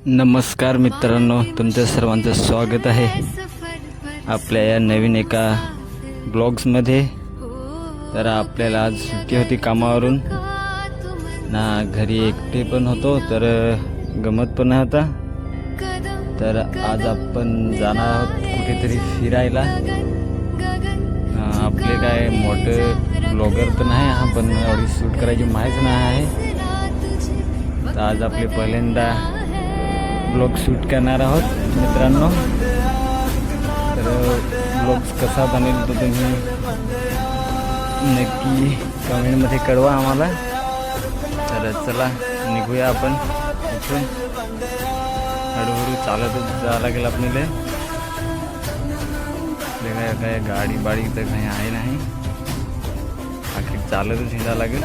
नमस्कार मित्रांनो, तुमच्या सर्वांचं स्वागत आहे आपल्या या नवीन एका ब्लॉग्समध्ये। तर आपल्याला आज सुट्टी होती कामावरून ना, घरी एकटे पण होतो तर गमत पण नाही होता। तर आज आपण जाणार आहोत कुठेतरी फिरायला। आपले काय मोठे ब्लॉगर तर नाही हा, पण एवढी शूट करायची माहीत नाही आहे। तर आज आपले पहिल्यांदा ब्लॉग शूट करणार आहोत मित्रांनो। तर ब्लॉग कसा बनेल तो तुम्ही नक्की कमेंटमध्ये कळवा आम्हाला। तर चला निघूया आपण इथून। हळूहळू चालतच जावं लागेल आपल्याला। काय गाडी बाडी तर काही आहे नाही, आखिर चालतच हिंडावं लागेल।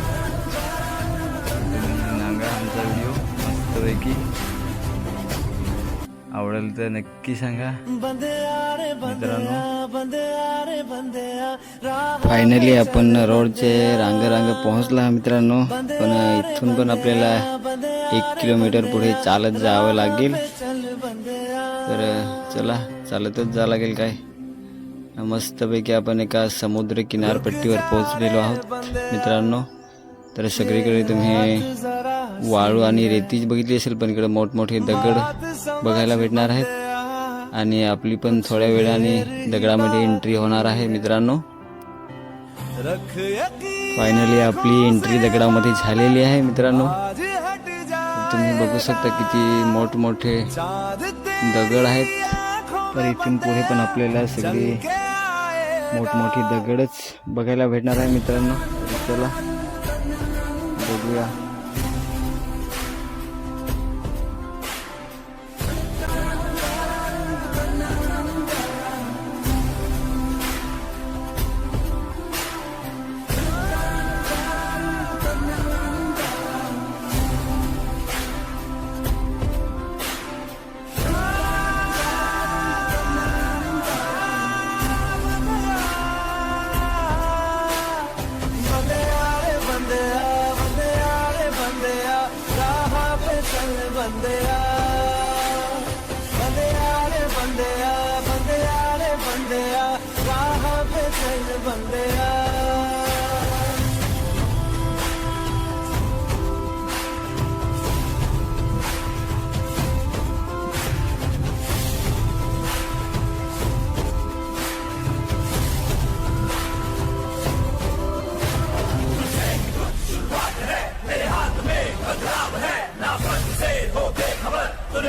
सांगा आमचा व्हिडिओ मस्तपैकी आवडेल तर नक्की सांगा मित्रांनो। फायनली आपण रोडचे रांग पोहोचला मित्रांनो, पण इथून पण आपल्याला 1 किलोमीटर पुढे चालत जावं लागेल। तर चला चालतच जावं लागेल। काय मस्तपैकी आपण एका समुद्र किनारपट्टीवर पोहोचलेलो आहोत मित्रांनो। तर सगळीकडे तुम्ही वाळू आणि रेतीच बघितली असेल, पण इकडे मोठमोठे दगड बघायला भेटणार आहेत। आणि आपली पण थोड्या वेळाने दगडामध्ये एंट्री होणार आहे मित्रांनो। फायनली आपली एंट्री दगडामध्ये झालेली आहे मित्रांनो। तुम्ही बघू शकता किती मोठमोठे दगड आहेत। तर इथून पुढे पण आपल्याला सगळी मोठमोठी दगडच बघायला भेटणार आहे मित्रांनो। चला बघूया।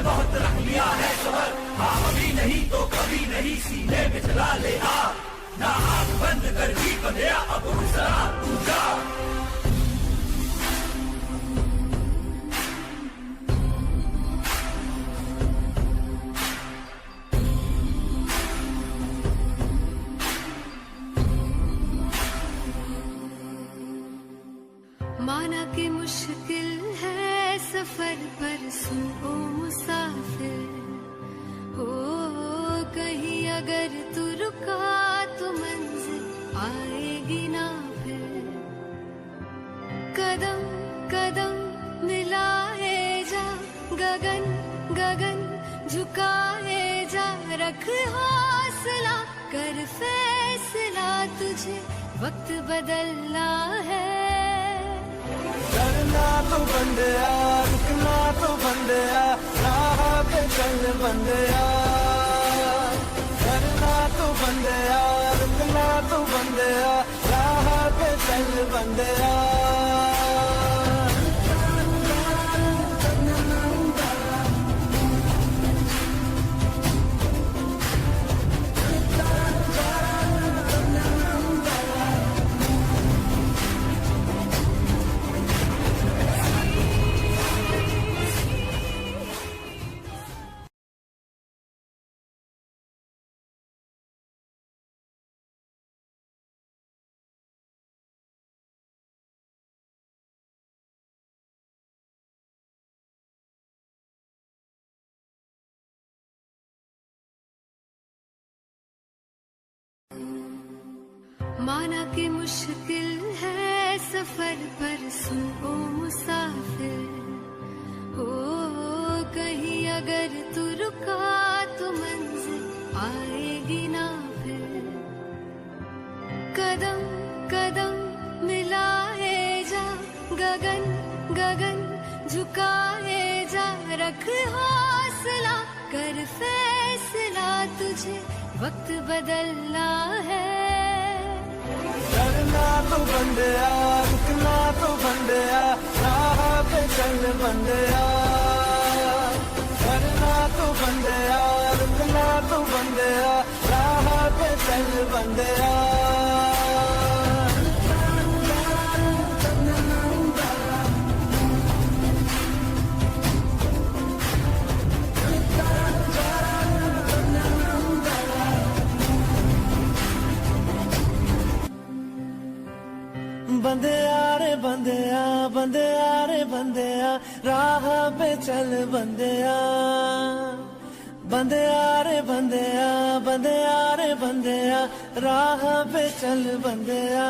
बहुत रख लिया है सबर, हाँ अभी नहीं तो कभी नहीं, सीने में चला ले आग, ना आँख बंद कर भी बंधया अब गुजरा तू जा। माना कि मुश्किल है सफर पर सुनो मुसाफिर हो, कहीं अगर तू रुका तो मंजिल आएगी ना फिर। कदम कदम मिलाए जा, गगन गगन झुकाए जा, रख हौसला कर फैसला, तुझे वक्त बदलना है। करना तो बंदया, रुकना तो बंदया, राह पे चल बंदया। करना तो बंदया, रुकना तो बंदया, राह पे चल बंदया। माना कि मुश्किल है सफर पर सुनो मुसाफिर हो, कहीं अगर तू रुका तो मंजिल आएगी ना फिर। कदम कदम मिलाए जा, गगन गगन झुकाए जा, रख हौसला कर फैसला, तुझे वक्त बदलना है। करना तो बंदिया, रुकना तो बंदिया, राह पे चल बंदिया। करना तो बंदिया, रुकना तो बंदिया, राह पे चल बंदिया। बंदिया रे बंदिया, बंदिया रे बंदिया, राह पे चल बंदिया। बंदिया रे बंदिया, बंदिया रे बंदिया, राह पे चल बंदिया।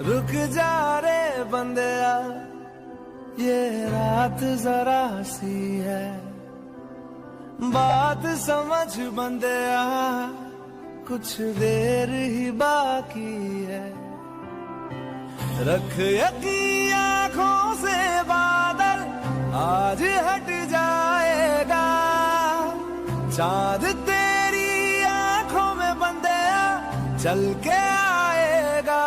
रुक जा रे बंदिया, ये रात जरा सी है, बात समझ बंदिया, कुछ देर ही बाकी है। रख यकीन आँखों से बादल, आज हट जाएगा। चांद तेरी आँखों में बंदिया, चल के आएगा।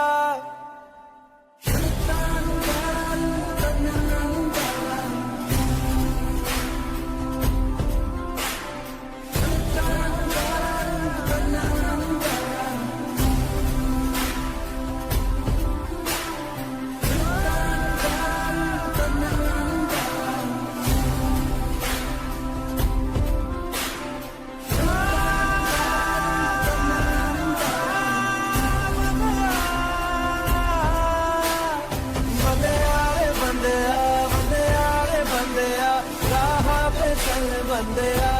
बंदिया, राह पे चल बंदिया।